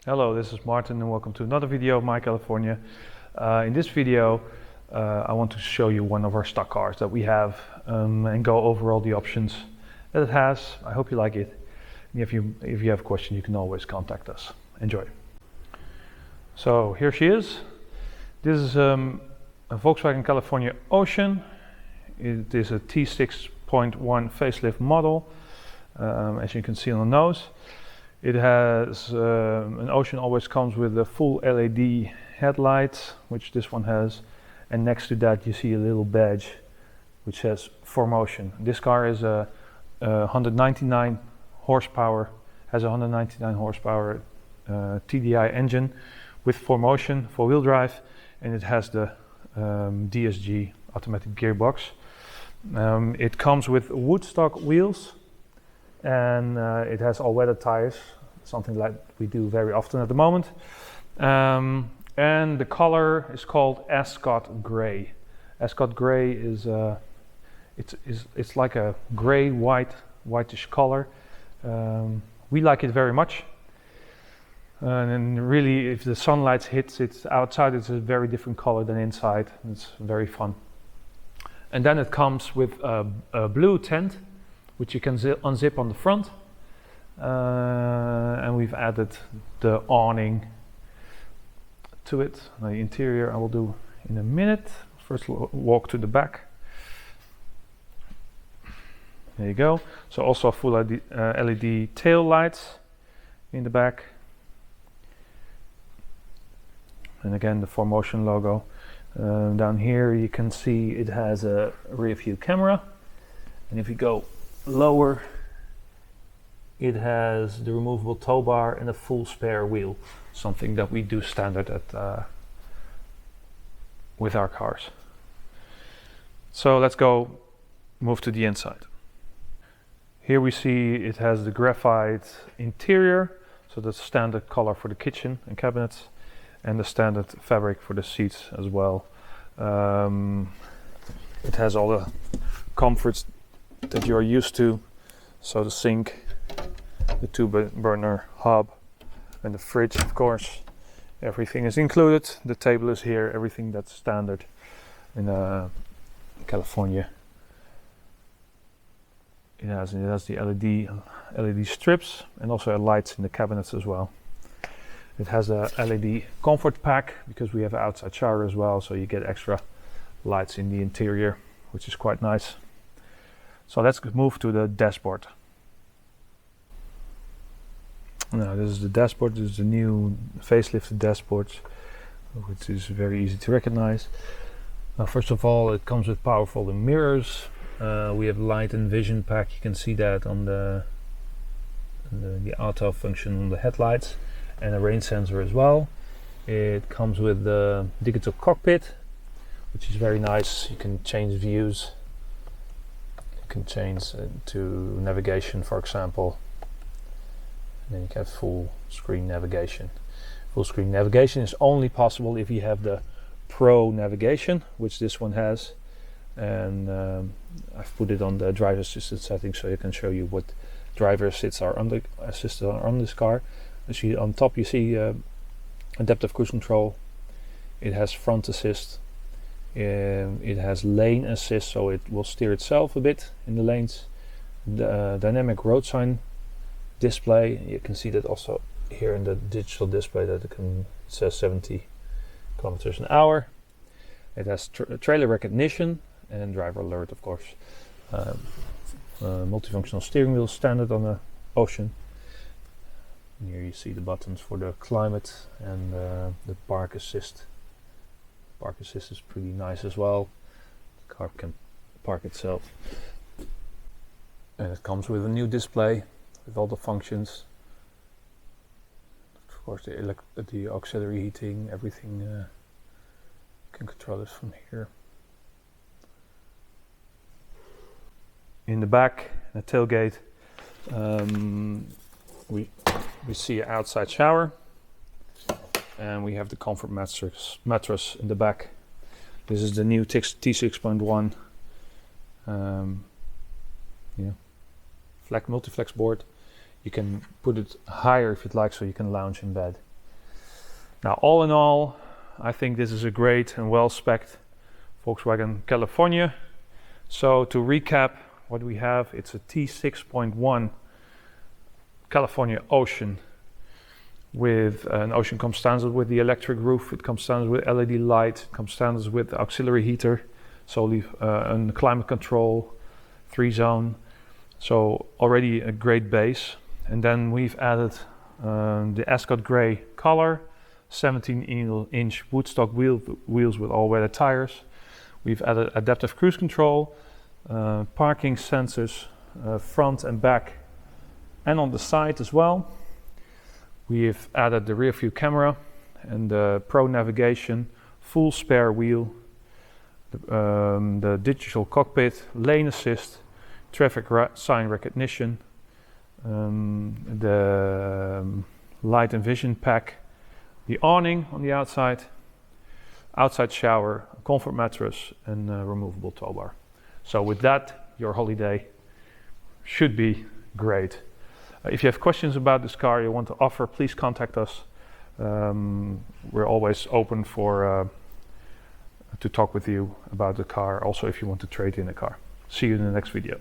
Hello, this is Martin and welcome to another video of My California. In this video I want to show you one of our stock cars that we have and go over all the options that it has. I hope you like it. And if you have a question, you can always contact us. Enjoy. So here she is. This is a Volkswagen California Ocean. It is a T6.1 facelift model, as you can see on the nose. It has an Ocean always comes with a full LED headlights, which this one has, and next to that you see a little badge which says 4Motion. This car is a 199 horsepower, has a 199 horsepower TDI engine with 4Motion, four-wheel drive, and it has the DSG automatic gearbox. It comes with Woodstock wheels, and it has all-weather tires, something like we do very often at the moment. And the color is called Ascot Gray. Ascot Gray is it's like a gray whitish color. We like it very much. And really, if the sunlight hits it outside, it's a very different color than inside. It's very fun. And then it comes with a blue tent, which you can unzip on the front, and we've added the awning to it. The interior I will do in a minute. First walk to the back. There you go. So also full LED tail lights in the back, and again the 4Motion logo. Down here you can see it has a rear view camera, and if you go lower, it has the removable tow bar and a full spare wheel, something that we do standard at with our cars. So let's go move to the inside. Here we see it has the graphite interior, so the standard color for the kitchen and cabinets, and the standard fabric for the seats as well. It has all the comforts that you are used to, so the sink, the two-burner hob, and the fridge, of course. Everything is included. The table is here, everything that's standard in California. It has the LED strips and also lights in the cabinets as well. It has a LED comfort pack because we have an outside shower as well, so you get extra lights in the interior, which is quite nice. So let's move to the dashboard. Now this is the dashboard. This is the new facelifted dashboard, which is very easy to recognize. Now first of all, it comes with power folding mirrors. We have light and vision pack. You can see that on the auto function on the headlights, and a rain sensor as well. It comes with the digital cockpit, which is very nice. You can change views. You can change to navigation, for example. And then you can have full screen navigation. Full screen navigation is only possible if you have the Pro navigation, which this one has. And I've put it on the driver assisted setting, so I can show you what driver assists are on this car. As you on top, you see adaptive cruise control. It has front assist. It has lane assist, so it will steer itself a bit in the lanes. The dynamic road sign display. You can see that also here in the digital display that it says 70 kilometers an hour. It has trailer recognition and driver alert, of course. Multifunctional steering wheel, standard on the Ocean. And here you see the buttons for the climate and the park assist. Park assist is pretty nice as well. The car can park itself. And it comes with a new display with all the functions. Of course, the auxiliary heating, everything. You can control it from here. In the back, the tailgate, we see an outside shower, and we have the comfort mattress in the back. This is the new T6.1 multi-flex board. You can put it higher if you'd like, so you can lounge in bed Now, all in all, I think this is a great and well-spec'd Volkswagen California. So to recap what we have, it's a T6.1 California Ocean with an Ocean comes standard with the electric roof, it comes standard with LED light, it comes standard with auxiliary heater, solely and climate control, 3-zone. So already a great base. And then we've added the Ascot grey color, 17-inch woodstock wheels with all-weather tires. We've added adaptive cruise control, parking sensors, front and back, and on the side as well. We've added the rear view camera and the Pro navigation, full spare wheel, the digital cockpit, lane assist, traffic sign recognition, the light and vision pack, the awning on the outside shower, comfort mattress, and removable tow bar. So with that, your holiday should be great. If you have questions about this car you want to offer, please contact us. We're always open for to talk with you about the car, also if you want to trade in a car. See you in the next video.